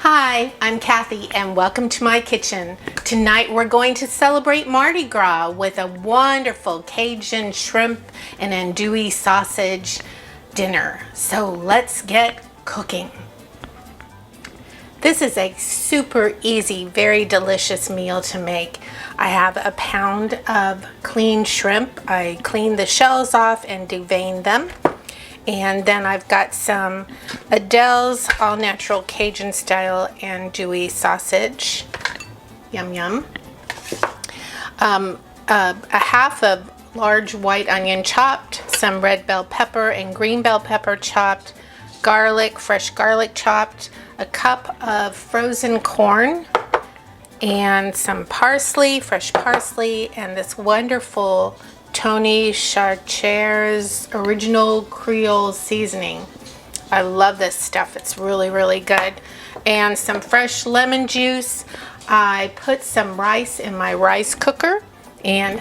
Hi, I'm Kathy and welcome to my kitchen. Tonight we're going to celebrate Mardi Gras with a wonderful Cajun shrimp and andouille sausage dinner. So let's get cooking. This is a super easy, very delicious meal to make. I have a pound of clean shrimp. I cleaned the shells off and deveined them. And then I've got some Adele's all natural Cajun style andouille sausage. Yum yum. A half of large white onion chopped, some red bell pepper and green bell pepper chopped, garlic, fresh garlic chopped, a cup of frozen corn, and some parsley, fresh parsley, and this wonderful Tony Chachere's original creole seasoning. I love this stuff. It's really, really good. And some fresh lemon juice. I put some rice in my rice cooker. And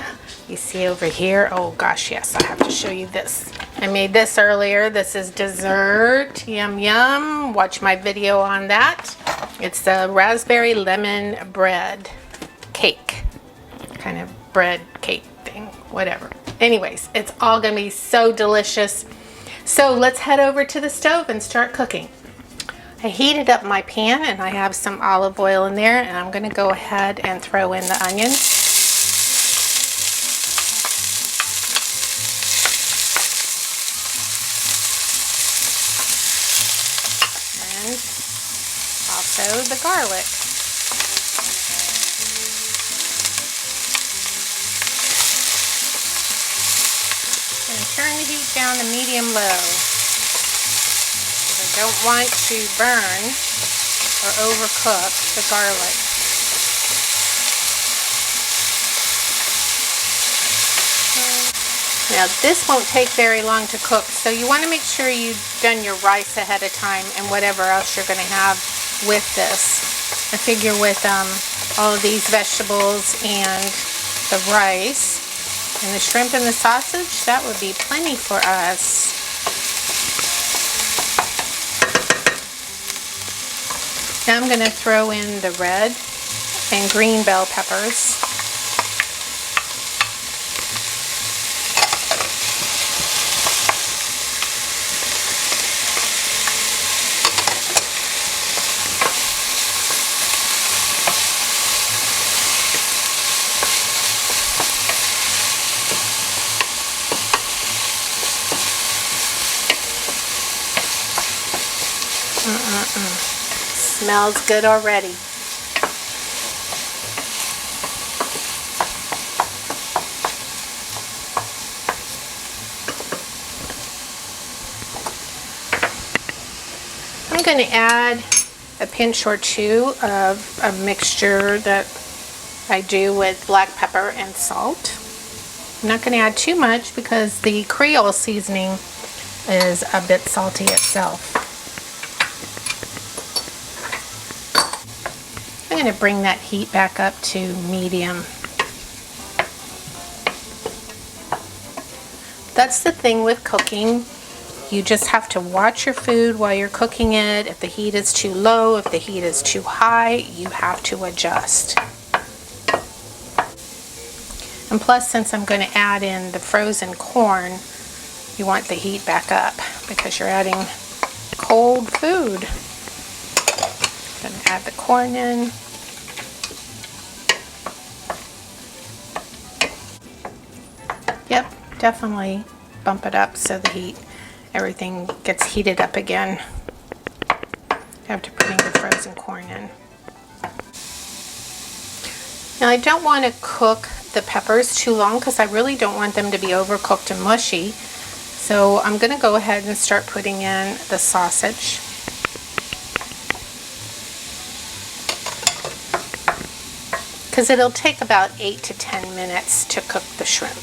you see over here, oh gosh, yes, I have to show you this. I made this earlier. This is dessert. Yum, yum. Watch my video on that. It's a raspberry lemon bread cake. Kind of bread cake thing, whatever. Anyways, it's all gonna be so delicious. So let's head over to the stove and start cooking. I heated up my pan and I have some olive oil in there, and I'm gonna go ahead and throw in the onions. And also the garlic. Turn the heat down to medium-low, because I don't want to burn or overcook the garlic. Now this won't take very long to cook, so you want to make sure you've done your rice ahead of time and whatever else you're going to have with this. I figure with all of these vegetables and the rice and the shrimp and the sausage, that would be plenty for us. Now I'm going to throw in the red and green bell peppers. Smells good already. I'm going to add a pinch or two of a mixture that I do with black pepper and salt. I'm not going to add too much because the Creole seasoning is a bit salty itself. I'm going to bring that heat back up to medium. That's the thing with cooking. You just have to watch your food while you're cooking it. If the heat is too low, if the heat is too high, you have to adjust. And plus, since I'm going to add in the frozen corn, you want the heat back up because you're adding cold food. I'm going to add the corn in. Yep, definitely bump it up so everything gets heated up again after putting the frozen corn in. Now I don't want to cook the peppers too long because I really don't want them to be overcooked and mushy. So I'm going to go ahead and start putting in the sausage. Because it'll take about 8 to 10 minutes to cook the shrimp.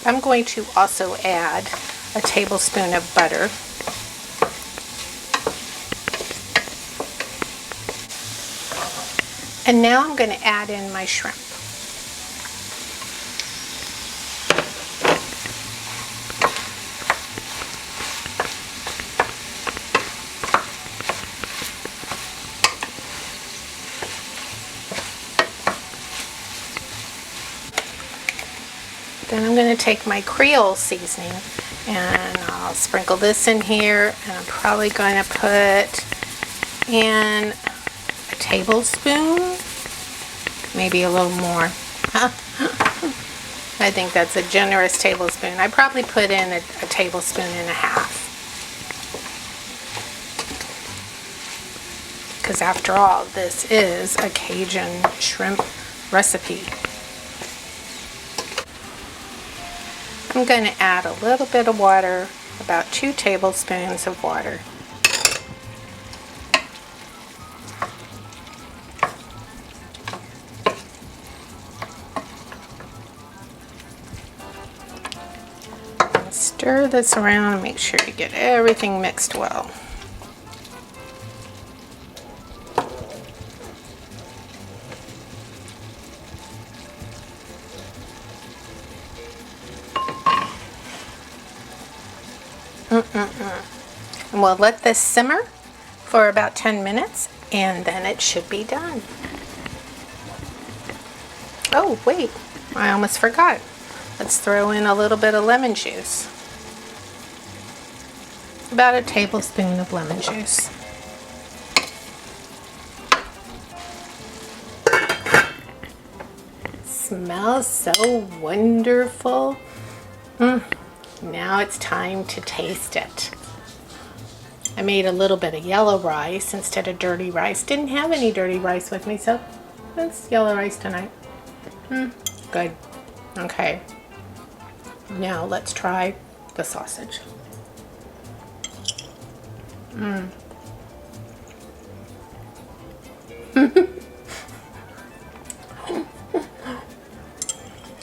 I'm going to also add a tablespoon of butter. And now I'm going to add in my shrimp. Then I'm going to take my Creole seasoning and I'll sprinkle this in here, and I'm probably going to put in a tablespoon, maybe a little more. I think that's a generous tablespoon. I probably put in a tablespoon and a half. Because after all, this is a Cajun shrimp recipe. I'm going to add a little bit of water, about 2 tablespoons of water. And stir this around and make sure you get everything mixed well. And we'll let this simmer for about 10 minutes and then it should be done. Oh wait, I almost forgot. Let's throw in a little bit of lemon juice. About a tablespoon of lemon juice. Smells so wonderful. Now it's time to taste it. I made a little bit of yellow rice instead of dirty rice. Didn't have any dirty rice with me, so it's yellow rice tonight. Good. Okay. Now let's try the sausage.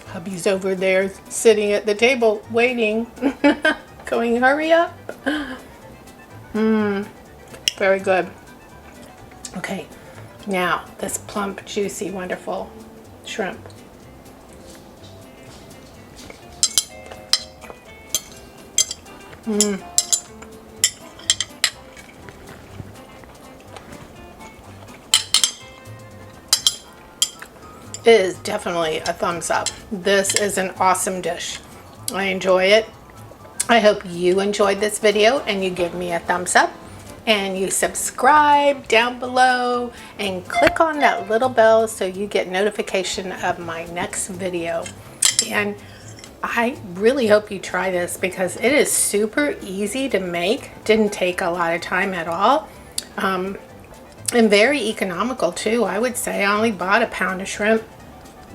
Hubby's over there sitting at the table waiting. Going, hurry up. Very good. Okay, now this plump, juicy, wonderful shrimp. It is definitely a thumbs up. This is an awesome dish. I enjoy it. I hope you enjoyed this video and you give me a thumbs up and you subscribe down below and click on that little bell so you get notification of my next video. And I really hope you try this because it is super easy to make. Didn't take a lot of time at all. And very economical too. I would say I only bought a pound of shrimp.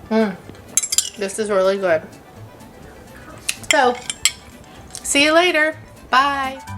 This is really good. So, see you later. Bye.